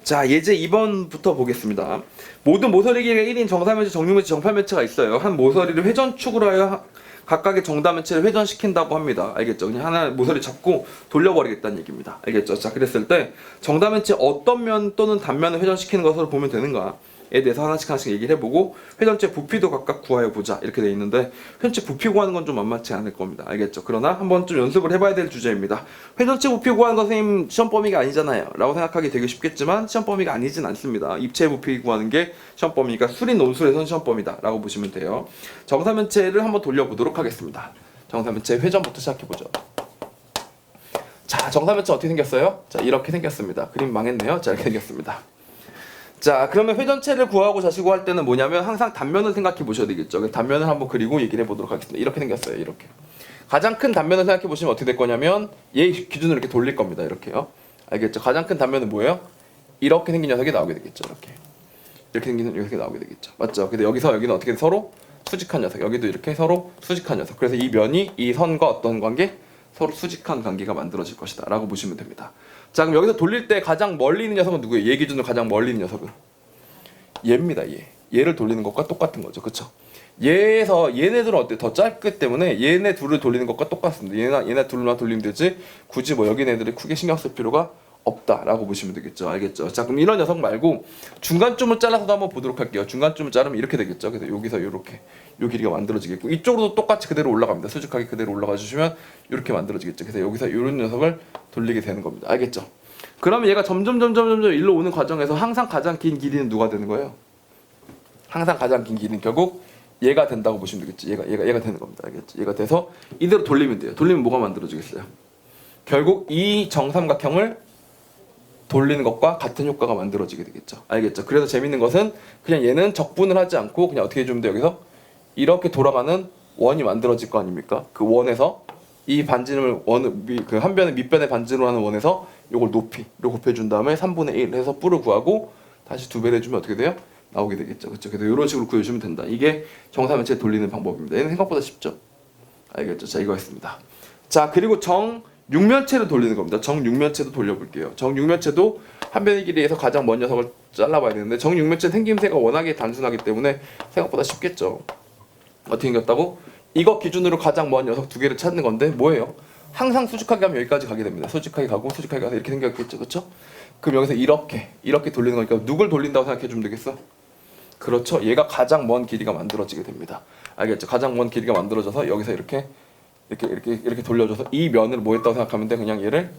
자, 예제 2번부터 보겠습니다. 모든 모서리 길이가 1인 정사면체, 정육면체, 정팔면체가 있어요. 한 모서리를 회전축으로 하여 각각의 정다면체를 회전시킨다고 합니다. 알겠죠? 그냥 하나 모서리 잡고 돌려버리겠다는 얘기입니다. 알겠죠? 자, 그랬을 때 정다면체 어떤 면 또는 단면을 회전시키는 것으로 보면 되는가? 에 대해서 하나씩 얘기를 해보고 회전체 부피도 각각 구하여 보자 이렇게 돼 있는데 회전체 부피 구하는 건 좀 만만치 않을 겁니다. 알겠죠? 그러나 한번 좀 연습을 해봐야 될 주제입니다. 회전체 부피 구하는 거 선생님 시험 범위가 아니잖아요 라고 생각하기 되게 쉽겠지만 시험 범위가 아니진 않습니다. 입체 부피 구하는 게 시험 범위가 수리 논술에선 시험 범위다 라고 보시면 돼요. 정사면체를 한번 돌려보도록 하겠습니다. 정사면체 회전부터 시작해보죠. 자, 정사면체 어떻게 생겼어요? 자, 이렇게 생겼습니다. 그림 망했네요. 자, 이렇게 생겼습니다. 자, 그러면 회전체를 구하고 자시고 할 때는 뭐냐면 항상 단면을 생각해 보셔야 되겠죠. 단면을 한번 그리고 얘기를 해보도록 하겠습니다. 이렇게 생겼어요. 이렇게. 가장 큰 단면을 생각해 보시면 어떻게 될 거냐면 얘 기준으로 이렇게 돌릴 겁니다. 이렇게요. 알겠죠? 가장 큰 단면은 뭐예요? 이렇게 생긴 녀석이 나오게 되겠죠. 이렇게 생긴 녀석이 나오게 되겠죠. 맞죠? 근데 여기서 여기는 어떻게 서로 수직한 녀석. 여기도 이렇게 서로 수직한 녀석. 그래서 이 면이 이 선과 어떤 관계? 서로 수직한 관계가 만들어질 것이다 라고 보시면 됩니다. 자, 그럼 여기서 돌릴 때 가장 멀리 있는 녀석은 누구예요? 얘 기준으로 가장 멀리 있는 녀석은 얘입니다. 얘를 돌리는 것과 똑같은 거죠. 그쵸? 얘네들은 어때? 더 짧기 때문에 얘네 둘을 돌리는 것과 똑같습니다. 얘네 둘만 돌리면 되지 굳이 뭐 여기 애들이 크게 신경 쓸 필요가 없다라고 보시면 되겠죠. 알겠죠? 자, 그럼 이런 녀석 말고 중간쯤을 잘라서도 한번 보도록 할게요. 중간쯤을 자르면 이렇게 되겠죠. 그래서 여기서 이렇게 요 길이가 만들어지겠고 이쪽으로도 똑같이 그대로 올라갑니다. 수직하게 그대로 올라가 주시면 이렇게 만들어지겠죠. 그래서 여기서 이런 녀석을 돌리게 되는 겁니다. 알겠죠? 그러면 얘가 점점 일로 오는 과정에서 항상 가장 긴 길이는 누가 되는 거예요? 항상 가장 긴 길이는 결국 얘가 된다고 보시면 되겠죠. 얘가 되는 겁니다. 알겠죠? 얘가 돼서 이대로 돌리면 돼요. 돌리면 뭐가 만들어지겠어요? 결국 이 정삼각형을 돌리는 것과 같은 효과가 만들어지게 되겠죠. 알겠죠? 그래서 재밌는 것은 그냥 얘는 적분을 하지 않고 그냥 어떻게 해주면 돼요? 여기서 이렇게 돌아가는 원이 만들어질 거 아닙니까? 그 원에서 이 반지름을 그 한 변의 밑변의 반지름으로 하는 원에서 요걸 높이로 곱해준 다음에 3분의 1 해서 뿔을 구하고 다시 2배를 해주면 어떻게 돼요? 나오게 되겠죠. 그렇죠? 그래서 이런 식으로 구해주면 된다. 이게 정사면체 돌리는 방법입니다. 얘는 생각보다 쉽죠? 알겠죠? 자, 이거였습니다. 자, 그리고 정육면체를 돌리는 겁니다. 정육면체도 돌려볼게요. 정육면체도 한 변의 길이에서 가장 먼 녀석을 잘라봐야 되는데 정육면체 생김새가 워낙에 단순하기 때문에 생각보다 쉽겠죠. 어떻게 생겼다고? 이거 기준으로 가장 먼 녀석 두 개를 찾는 건데 뭐예요? 항상 수직하게 하면 여기까지 가게 됩니다. 수직하게 가고 수직하게 가서 이렇게 생겼겠죠. 그렇죠? 그럼 여기서 이렇게 돌리는 거니까 누굴 돌린다고 생각해 주면 되겠어? 그렇죠. 얘가 가장 먼 길이가 만들어지게 됩니다. 알겠죠? 가장 먼 길이가 만들어져서 여기서 이렇게 돌려줘서 이 면을 뭐 했다고 생각하면 돼? 그냥 얘를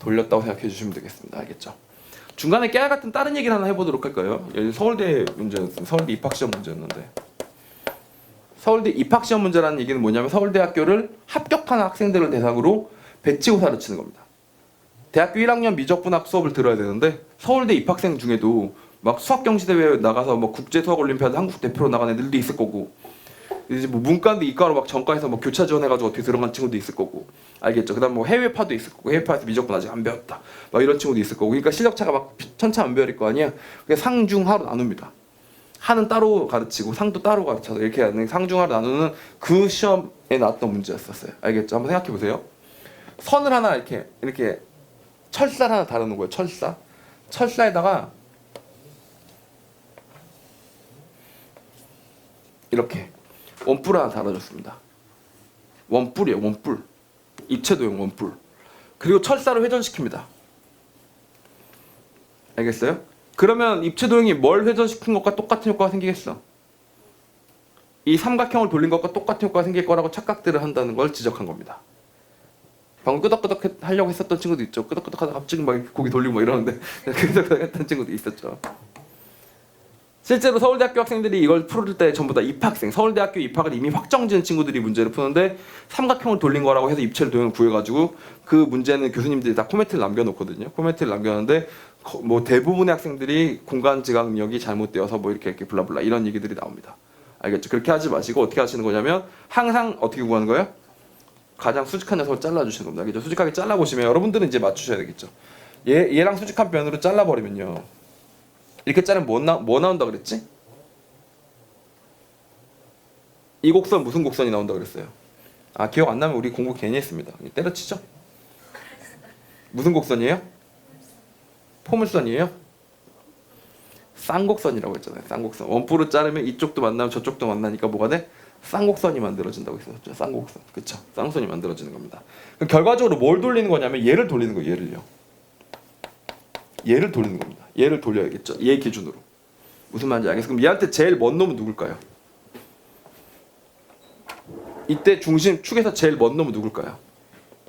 돌렸다고 생각해 주시면 되겠습니다. 알겠죠? 중간에 깨알 같은 다른 얘기를 하나 해보도록 할까요? 서울대 문제였습니다. 서울대 입학시험 문제였는데 서울대 입학시험 문제라는 얘기는 뭐냐면 서울대학교를 합격한 학생들을 대상으로 배치고사를 치는 겁니다. 대학교 1학년 미적분학 수업을 들어야 되는데 서울대 입학생 중에도 막 수학경시대회에 나가서 뭐 국제수학올림피아드 한국 대표로 나간 애들도 있을 거고 이제 뭐 문과인데 이과로 막 전과해서 뭐 교차 지원해가지고 어떻게 들어간 친구도 있을 거고 알겠죠? 그다음 뭐 해외파도 있을 거고 해외파에서 미적분 아직 안 배웠다 막 이런 친구도 있을 거고 그러니까 실력차가 막 천차만별일 거 아니야. 그게 상중하로 나눕니다. 하는 따로 가르치고 상도 따로 가르쳐서 이렇게 하는 상중하로 나누는 그 시험에 나왔던 문제였었어요. 알겠죠? 한번 생각해 보세요. 선을 하나 이렇게 철사를 하나 다루는 거예요. 철사에다가 이렇게 원뿔 하나 달아줬습니다. 원뿔이에요. 원뿔. 입체도형 원뿔. 그리고 철사를 회전시킵니다. 알겠어요? 그러면 입체도형이 뭘 회전시킨 것과 똑같은 효과가 생기겠어? 이 삼각형을 돌린 것과 똑같은 효과가 생길 거라고 착각들을 한다는 걸 지적한 겁니다. 방금 끄덕끄덕 하려고 했었던 친구도 있죠. 끄덕끄덕 하다가 갑자기 막 고기 돌리고 막 이러는데 끄덕끄덕 했던 친구도 있었죠. 실제로 서울대학교 학생들이 이걸 풀을 때 전부 다 입학생, 서울대학교 입학을 이미 확정지은 친구들이 문제를 푸는데 삼각형을 돌린 거라고 해서 입체를 도형을 구해가지고 그 문제는 교수님들이 다 코멘트를 남겨놓거든요. 코멘트를 남겨놓는데 뭐 대부분의 학생들이 공간 지각력이 잘못되어서 뭐 이렇게 블라블라 이런 얘기들이 나옵니다. 알겠죠? 그렇게 하지 마시고 어떻게 하시는 거냐면 항상 어떻게 구하는 거예요? 가장 수직한 녀석을 잘라주시는 겁니다. 알겠죠? 수직하게 잘라보시면 여러분들은 이제 맞추셔야 되겠죠. 얘랑 수직한 변으로 잘라버리면요. 이렇게 자르면 뭐 나온다 그랬지? 이 곡선 무슨 곡선이 나온다 그랬어요? 아, 기억 안 나면 우리 공부 괜히 했습니다. 때려치죠? 무슨 곡선이에요? 포물선이에요? 쌍곡선이라고 했잖아요. 쌍곡선. 원뿔을 자르면 이쪽도 만나면 저쪽도 만나니까 뭐가 돼? 쌍곡선이 만들어진다고 했었죠. 쌍곡선. 그쵸? 쌍선이 만들어지는 겁니다. 그럼 결과적으로 뭘 돌리는 거냐면 얘를 돌리는 거예요. 얘를요. 얘를 돌리는 겁니다. 얘를 돌려야겠죠. 얘 기준으로. 무슨 말인지 알겠어요? 그럼 얘한테 제일 먼 놈은 누굴까요? 이때 중심 축에서 제일 먼 놈은 누굴까요?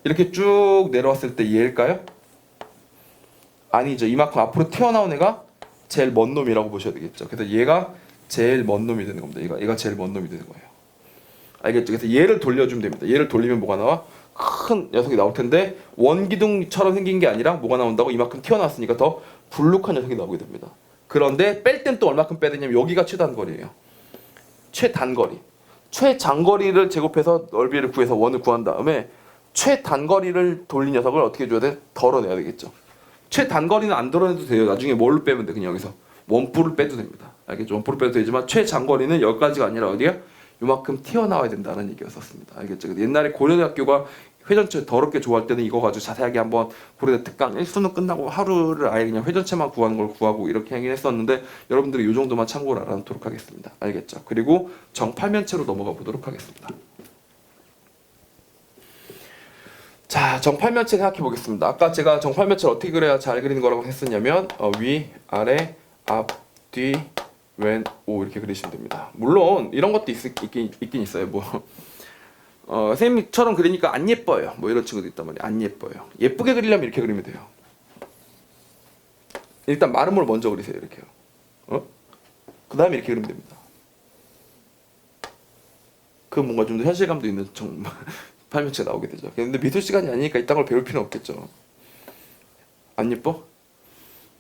이렇게 쭉 내려왔을 때 얘일까요? 아니죠. 이만큼 앞으로 튀어나온 애가 제일 먼 놈이라고 보셔야 되겠죠. 그래서 얘가 제일 먼 놈이 되는 겁니다. 얘가 제일 먼 놈이 되는 거예요. 알겠죠? 그래서 얘를 돌려주면 됩니다. 얘를 돌리면 뭐가 나와? 큰 녀석이 나올 텐데 원기둥처럼 생긴 게 아니라 뭐가 나온다고? 이만큼 튀어나왔으니까 더 불룩한 녀석이 나오게 됩니다. 그런데 뺄 땐 또 얼마큼 빼야 되냐면 여기가 최단거리예요. 최단거리. 최장거리를 제곱해서 넓이를 구해서 원을 구한 다음에 최단거리를 돌린 녀석을 어떻게 해줘야 돼? 덜어내야 되겠죠. 최단거리는 안 덜어내도 돼요. 나중에 뭘로 빼면 돼? 그냥 여기서 원뿔을 빼도 됩니다. 알겠죠? 원뿔을 빼도 되지만 최장거리는 여기까지가 아니라 어디야? 요만큼 튀어나와야 된다는 얘기였었습니다. 알겠죠? 옛날에 고려대학교가 회전체 더럽게 좋아할 때는 이거 가지고 자세하게 한번 고려대 특강 1수능 끝나고 하루를 아예 그냥 회전체만 구하는 걸 구하고 이렇게 하긴 했었는데 여러분들이 이 정도만 참고를 알아놓도록 하겠습니다. 알겠죠? 그리고 정팔면체로 넘어가 보도록 하겠습니다. 자, 정팔면체 생각해 보겠습니다. 아까 제가 정팔면체를 어떻게 그려야 잘 그리는 거라고 했었냐면 위, 아래, 앞, 뒤, 왼, 오 이렇게 그리시면 됩니다. 물론 이런 것도 있긴 있어요. 뭐 선생님처럼 그리니까 안 예뻐요. 뭐 이런 친구도 있단 말이에요. 안 예뻐요. 예쁘게 그리려면 이렇게 그리면 돼요. 일단 마름모를 먼저 그리세요. 이렇게요. 그 다음에 이렇게 그리면 됩니다. 그 뭔가 좀 더 현실감도 있는 팔면체가 나오게 되죠. 근데 미술 시간이 아니니까 이딴 걸 배울 필요는 없겠죠. 안 예뻐?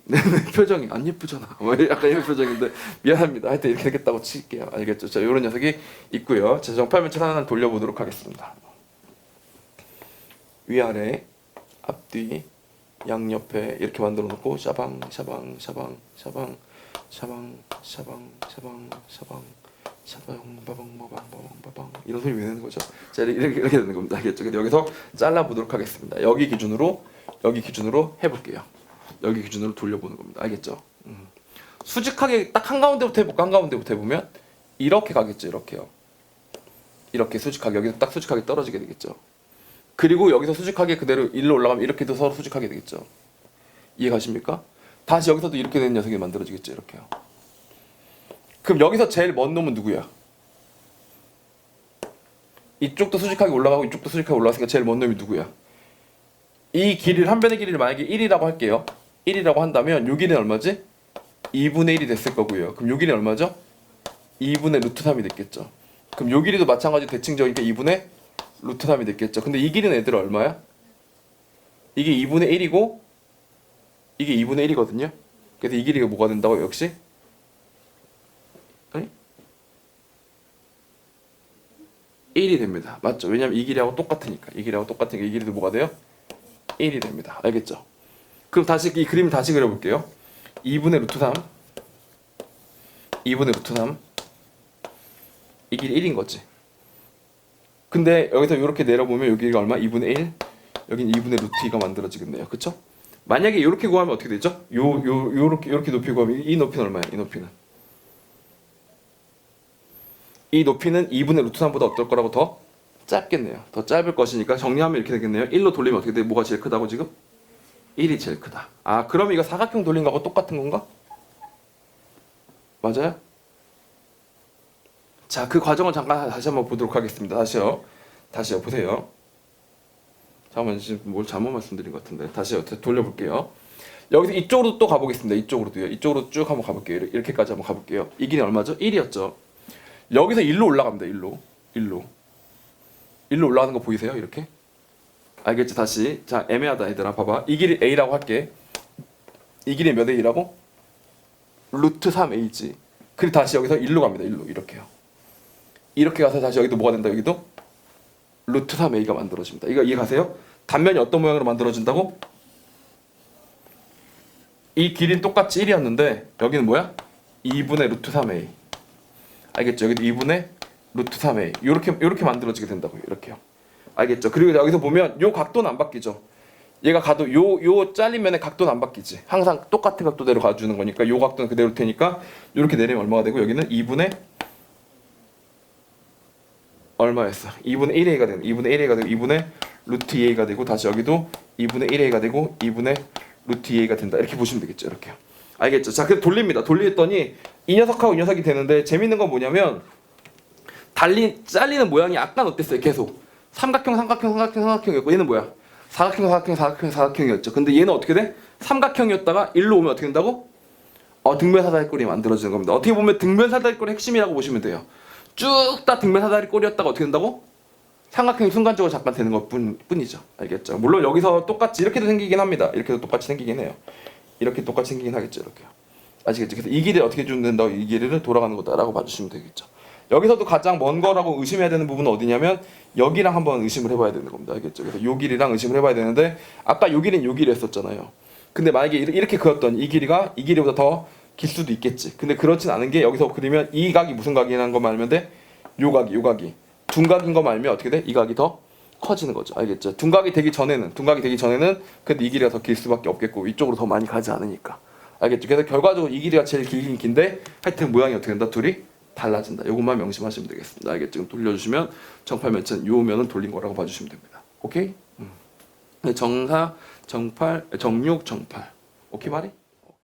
내 표정이 안 예쁘잖아. 뭐 약간 이런 표정인데 미안합니다. 하여튼 이렇게 되겠다고 칠게요. 알겠죠? 자, 이런 녀석이 있고요. 자, 정팔면체 하나 돌려보도록 하겠습니다. 위아래, 앞뒤, 양옆에 이렇게 만들어 놓고 샤방, 샤방, 샤방, 샤방, 샤방, 샤방, 샤방, 샤방, 샤방, 바방, 바방, 바방, 바방 이런 소리 왜 내는 거죠? 자, 이렇게 되는 겁니다. 알겠죠? 여기서 잘라 보도록 하겠습니다. 여기 기준으로 해볼게요. 여기 기준으로 돌려보는 겁니다. 알겠죠? 수직하게 딱 한가운데부터 해볼까? 한가운데부터 해보면 이렇게 가겠죠. 이렇게요. 이렇게 수직하게 여기서 딱 수직하게 떨어지게 되겠죠. 그리고 여기서 수직하게 그대로 일로 올라가면 이렇게도 서로 수직하게 되겠죠. 이해 가십니까? 다시 여기서도 이렇게 되는 녀석이 만들어지겠죠. 이렇게요. 그럼 여기서 제일 먼 놈은 누구야? 이쪽도 수직하게 올라가고 이쪽도 수직하게 올라갔으니까 제일 먼 놈이 누구야? 이 길이를 한 변의 길이를 만약에 1이라고 할게요. 1이라고 한다면 요 길이는 얼마지? 2분의 1이 됐을 거고요. 그럼 요 길이는 얼마죠? 2분의 루트 3이 됐겠죠. 그럼 요 길이도 마찬가지 대칭적이니까 2분의 루트 3이 됐겠죠. 근데 이 길이는 애들 얼마야? 이게 2분의 1이고 이게 2분의 1이거든요. 그래서 이 길이가 뭐가 된다고? 역시 아니? 1이 됩니다. 맞죠? 왜냐면 이 길이하고 똑같으니까. 이 길이도 뭐가 돼요? 1이 됩니다. 알겠죠? 그럼 다시 이 그림 다시 그려볼게요. 2분의 루트 3 2분의 루트 3 이 길이 1인 거지. 근데 여기서 이렇게 내려보면 여기가 얼마? 2분의 1 여긴 2분의 루트 2가 만들어지겠네요. 그쵸? 만약에 이렇게 구하면 어떻게 되죠? 요렇게 높이 구하면 이 높이는 얼마야? 이 높이는 2분의 루트 3보다 어떨 거라고 더 짧겠네요. 더 짧을 것이니까 정리하면 이렇게 되겠네요. 1로 돌리면 어떻게 돼? 뭐가 제일 크다고 지금? 1이 제일 크다. 아, 그럼 이거 사각형 돌린 거하고 똑같은 건가? 맞아요? 자, 그 과정을 잠깐 다시 한번 보도록 하겠습니다. 다시요. 보세요. 잠깐만, 지금 뭘 잘못 말씀드린 것 같은데. 다시요. 돌려볼게요. 여기서 이쪽으로 또 가보겠습니다. 이쪽으로 쭉 한번 가볼게요. 이렇게까지 한번 가볼게요. 이 길이 얼마죠? 1이었죠. 여기서 1로 올라갑니다. 1로 올라가는 거 보이세요? 이렇게? 알겠지? 다시. 자, 애매하다 얘들아. 봐봐. 이 길이 A라고 할게. 이 길이 몇 A라고? 루트 3A지. 그리고 다시 여기서 1로 갑니다. 1로. 이렇게요. 이렇게 가서 다시 여기도 뭐가 된다? 여기도 루트 3A가 만들어집니다. 이거 이해 가세요? 단면이 어떤 모양으로 만들어진다고? 이 길이는 똑같이 1이었는데 여기는 뭐야? 2분의 루트 3A. 알겠죠? 여기도 2분의 루트 3A. 요렇게 만들어지게 된다고요. 이렇게요. 알겠죠? 그리고 여기서 보면 요 각도는 안 바뀌죠. 얘가 가도 요 잘린 면의 각도는 안 바뀌지. 항상 똑같은 각도대로 가주는 거니까 요 각도는 그대로 되니까 이렇게 내리면 얼마가 되고 여기는 2분의 얼마였어? 2분의 1a가 되고 2분의 1a가 되고 2분의 루트 2a가 되고 다시 여기도 2분의 1a가 되고 2분의 루트 2a가 된다. 이렇게 보시면 되겠죠. 이렇게요. 알겠죠? 자, 그래서 돌립니다. 돌리더니 이 녀석하고 이 녀석이 되는데 재밌는 건 뭐냐면 잘리는 모양이 약간 어땠어요? 계속 삼각형이었고 얘는 뭐야? 사각형이었죠. 근데 얘는 어떻게 돼? 삼각형이었다가 일로 오면 어떻게 된다고? 등변 사다리꼴이 만들어지는 겁니다. 어떻게 보면 등변 사다리꼴의 핵심이라고 보시면 돼요. 쭉 다 등변 사다리꼴이었다가 어떻게 된다고? 삼각형이 순간적으로 잠깐 되는 것 뿐이죠. 알겠죠? 물론 여기서 똑같이 이렇게도 생기긴 합니다. 이렇게도 똑같이 생기긴 해요. 이렇게 똑같이 생기긴 하겠죠. 이렇게요. 아시겠죠? 그래서 이 길이 어떻게 준다고 이 길이를 돌아가는 거다라고 봐주시면 되겠죠. 여기서도 가장 먼 거라고 의심해야 되는 부분은 어디냐면 여기랑 한번 의심을 해봐야 되는 겁니다. 알겠죠? 그래서 요 길이랑 의심을 해봐야 되는데 아까 요 길이는 요 길이었었잖아요. 근데 만약에 이렇게 그었던 이 길이가 이 길이보다 더 길 수도 있겠지. 근데 그렇진 않은 게 여기서 그리면 이 각이 무슨 각이라는 것만 알면 돼? 요 각이 둔각인 것만 알면 어떻게 돼? 이 각이 더 커지는 거죠. 알겠죠? 둔각이 되기 전에는 그래도 이 길이가 더 길 수밖에 없겠고 위쪽으로 더 많이 가지 않으니까. 알겠죠? 그래서 결과적으로 이 길이가 제일 길긴 긴데 하여튼 모양이 어떻게 된다? 둘이 달라진다. 이것만 명심하시면 되겠습니다. 알겠죠? 돌려주시면 정팔면체는 요 면은 돌린 거라고 봐주시면 됩니다. 오케이? 정사, 정팔, 정육, 정팔. 오케이 말이?